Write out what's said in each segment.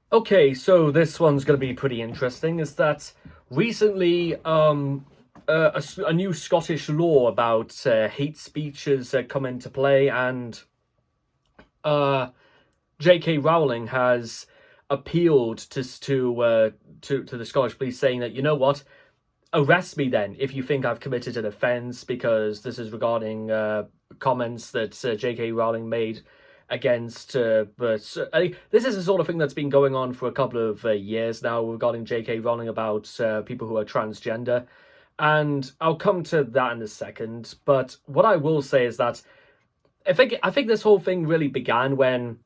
Okay, so this one's going to be pretty interesting. Is that recently a new Scottish law about hate speech has come into play, and uh, J.K. Rowling has appealed to the Scottish police, saying that, you know what, arrest me then if you think I've committed an offence, because this is regarding comments that J.K. Rowling made against. But this is the sort of thing that's been going on for a couple of years now regarding J.K. Rowling about people who are transgender, and I'll come to that in a second. But what I will say is that I think this whole thing really began when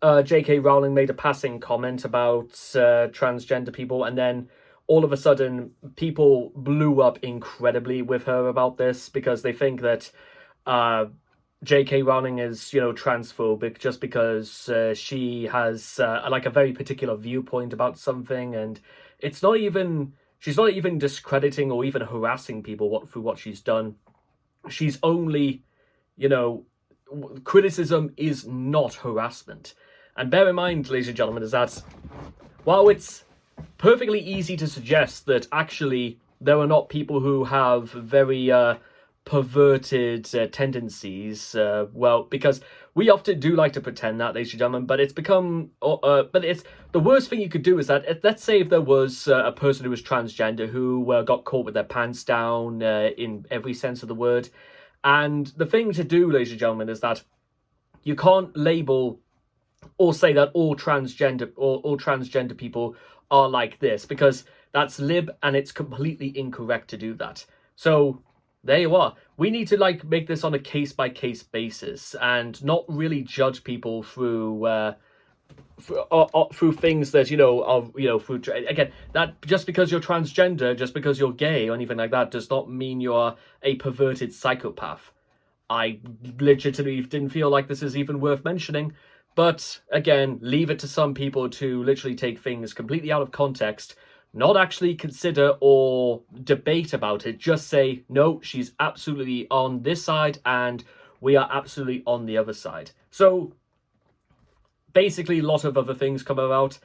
J.K. Rowling made a passing comment about transgender people, and then all of a sudden, people blew up incredibly with her about this because they think that uh, J.K. Rowling is, transphobic just because she has like a very particular viewpoint about something, and it's not even she's not even discrediting or even harassing people through what she's done. She's only, you know, criticism is not harassment. And bear in mind, ladies and gentlemen, is that while it's perfectly easy to suggest that actually there are not people who have very perverted tendencies, well, because we often do like to pretend that, ladies and gentlemen, but it's become, but it's the worst thing you could do is that, let's say if there was a person who was transgender who got caught with their pants down in every sense of the word. And the thing to do, ladies and gentlemen, is that you can't label or say that all transgender people are like this, because that's lib and it's completely incorrect to do that. So there you are. We need to make this on a case by case basis and not really judge people through things that are through again, that just because you're transgender, just because you're gay or anything like that, does not mean you're a perverted psychopath. I legitimately didn't feel like this is even worth mentioning. But again, leave it to some people to literally take things completely out of context, not actually consider or debate about it. Just say, no, she's absolutely on this side and we are absolutely on the other side. So basically, a lot of other things come about.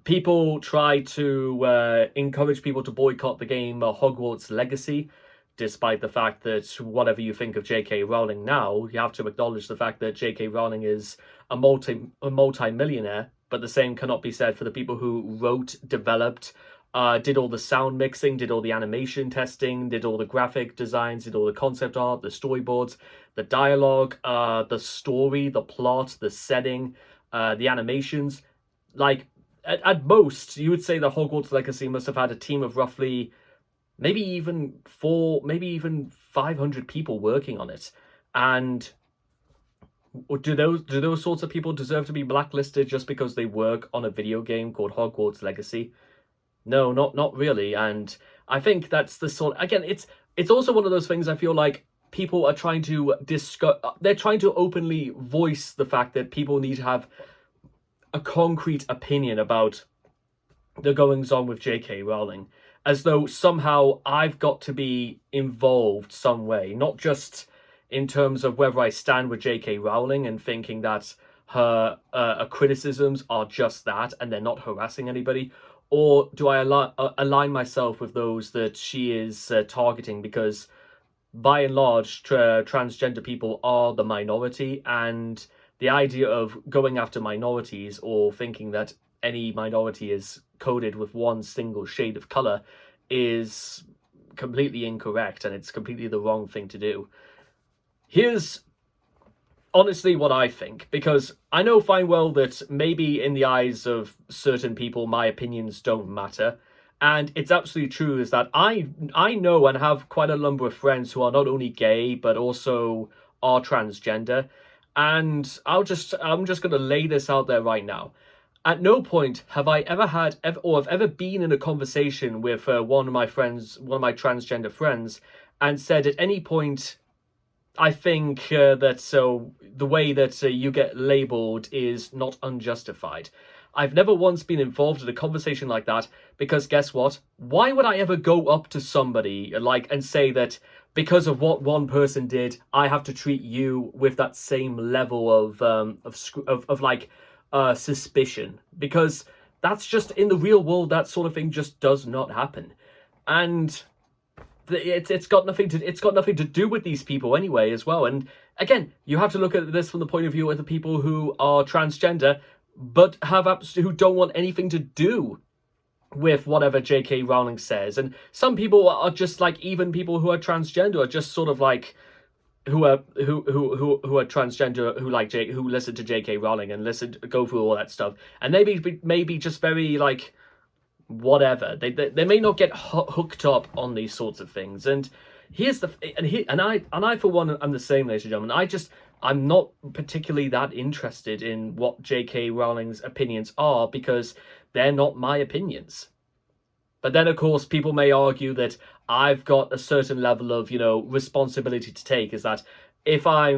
People try to encourage people to boycott the game Hogwarts Legacy, despite the fact that whatever you think of J.K. Rowling now, you have to acknowledge the fact that J.K. Rowling is a multi-millionaire, but the same cannot be said for the people who wrote, developed, did all the sound mixing, did all the animation testing, did all the graphic designs, did all the concept art, the storyboards, the dialogue, the story, the plot, the setting, the animations. Like, at most, you would say the Hogwarts Legacy must have had a team of roughly maybe even 500 people working on it. And do those sorts of people deserve to be blacklisted just because they work on a video game called Hogwarts Legacy? No, not really. And I think that's the sort. Again, it's also one of those things. I feel like people are trying to discuss. They're trying to openly voice the fact that people need to have a concrete opinion about the goings on with J.K. Rowling, as though somehow I've got to be involved some way, not just in terms of whether I stand with J.K. Rowling and thinking that her criticisms are just that and they're not harassing anybody, or do I align myself with those that she is targeting, because by and large, transgender people are the minority, and the idea of going after minorities or thinking that any minority is coded with one single shade of color is completely incorrect, and it's completely the wrong thing to do. Here's honestly what I think, because I know fine well that maybe in the eyes of certain people, my opinions don't matter. And it's absolutely true is that I know and have quite a number of friends who are not only gay but also are transgender. And I'm just gonna lay this out there right now. At no point have I ever had or have ever been in a conversation with one of my friends, one of my transgender friends, and said at any point, I think that the way that you get labeled is not unjustified. I've never once been involved in a conversation like that, because guess what? Why would I ever go up to somebody and say that because of what one person did, I have to treat you with that same level of suspicion? Because that's just in the real world. That sort of thing just does not happen, and it's got nothing to do with these people anyway as well. And again, you have to look at this from the point of view of the people who are transgender but who don't want anything to do with whatever J.K. Rowling says. And some people are just like, even people who are transgender are just sort of like, who are transgender, who listen to J.K. Rowling and go through all that stuff, and maybe just very like whatever. They may not get hooked up on these sorts of things. And I for one, I'm the same, ladies and gentlemen. I'm not particularly that interested in what J.K. Rowling's opinions are, because they're not my opinions. But then, of course, people may argue that I've got a certain level of, responsibility to take. Is that if I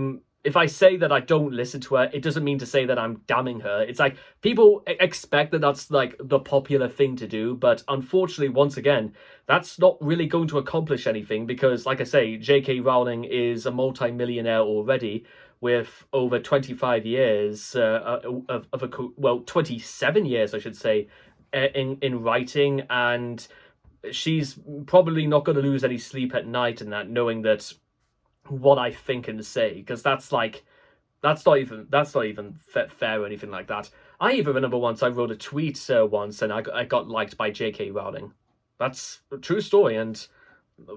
say that I don't listen to her, it doesn't mean to say that I'm damning her. It's like people expect that that's like the popular thing to do. But unfortunately, once again, that's not really going to accomplish anything, because, like I say, J.K. Rowling is a multi-millionaire already, with over 25 years 27 years, I should say, in writing, and she's probably not going to lose any sleep at night in that, knowing that what I think and say, because that's not even fair or anything like that. I even remember once I wrote a tweet once, and I got liked by J.K. Rowling. That's a true story, and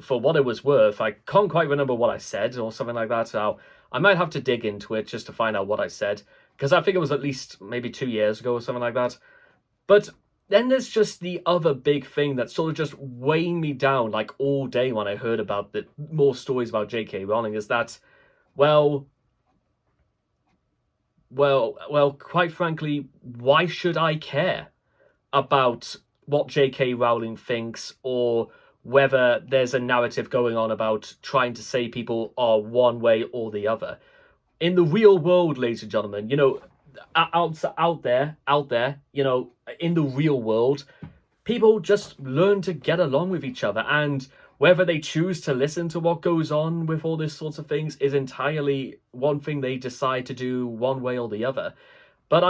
for what it was worth, I can't quite remember what I said or something like that. So I might have to dig into it just to find out what I said, because I think it was at least maybe 2 years ago or something like that. But then there's just the other big thing that's sort of just weighing me down like all day when I heard about more stories about J.K. Rowling, is that, well, quite frankly, why should I care about what J.K. Rowling thinks, or whether there's a narrative going on about trying to say people are one way or the other? In the real world, ladies and gentlemen, out there, in the real world, people just learn to get along with each other, and whether they choose to listen to what goes on with all these sorts of things is entirely one thing they decide to do one way or the other. But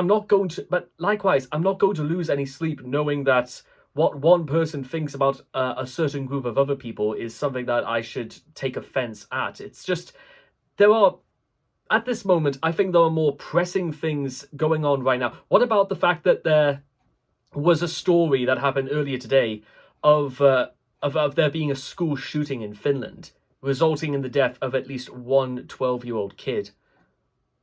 likewise, I'm not going to lose any sleep knowing that what one person thinks about a certain group of other people is something that I should take offense at. It's just, at this moment, I think there are more pressing things going on right now. What about the fact that there was a story that happened earlier today of there being a school shooting in Finland, resulting in the death of at least one 12-year-old kid?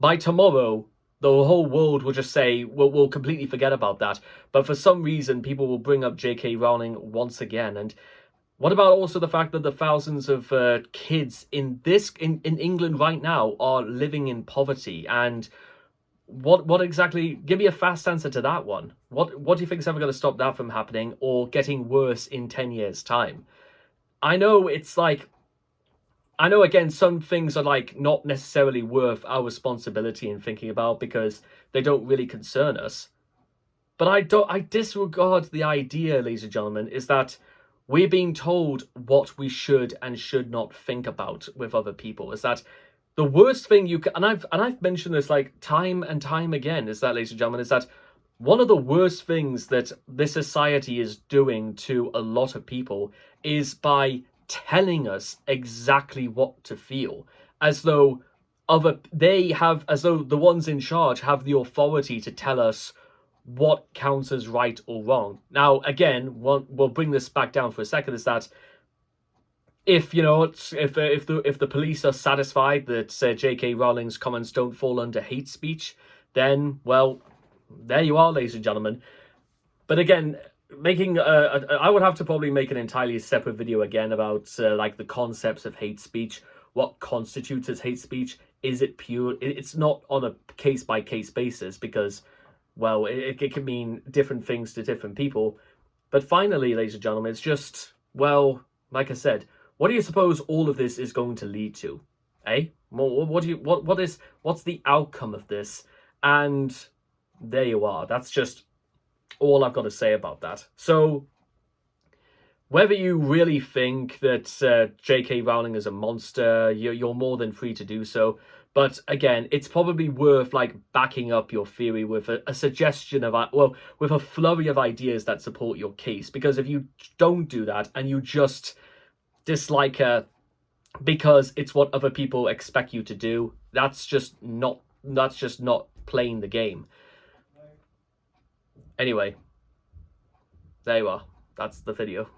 By tomorrow, the whole world will just say, we'll completely forget about that. But for some reason, people will bring up J.K. Rowling once again. And what about also the fact that the thousands of kids in England right now are living in poverty? And what exactly? Give me a fast answer to that one. What do you think is ever going to stop that from happening or getting worse in 10 years' time? I know again, some things are like not necessarily worth our responsibility in thinking about because they don't really concern us. But I disregard the idea, ladies and gentlemen, is that we're being told what we should and should not think about with other people. Is that the worst thing you can, and I've mentioned this like time and time again, is that, ladies and gentlemen, is that one of the worst things that this society is doing to a lot of people is by telling us exactly what to feel, as though the ones in charge have the authority to tell us what counts as right or wrong. Now, again, we'll bring this back down for a second, is that if the police are satisfied that J.K. Rowling's comments don't fall under hate speech, then, well, there you are, ladies and gentlemen. But again, I would have to probably make an entirely separate video again about like the concepts of hate speech. What constitutes as hate speech? Is it pure? It's not on a case-by-case basis because, well, it can mean different things to different people. But finally, ladies and gentlemen, it's just, well, like I said, what do you suppose all of this is going to lead to? Eh? What's the outcome of this? And there you are. That's just all I've got to say about that. So, whether you really think that J.K. Rowling is a monster, you're more than free to do so. But again, it's probably worth like backing up your theory with a suggestion of, with a flurry of ideas that support your case. Because if you don't do that and you just dislike her because it's what other people expect you to do, that's just not playing the game. Anyway, there you are. That's the video.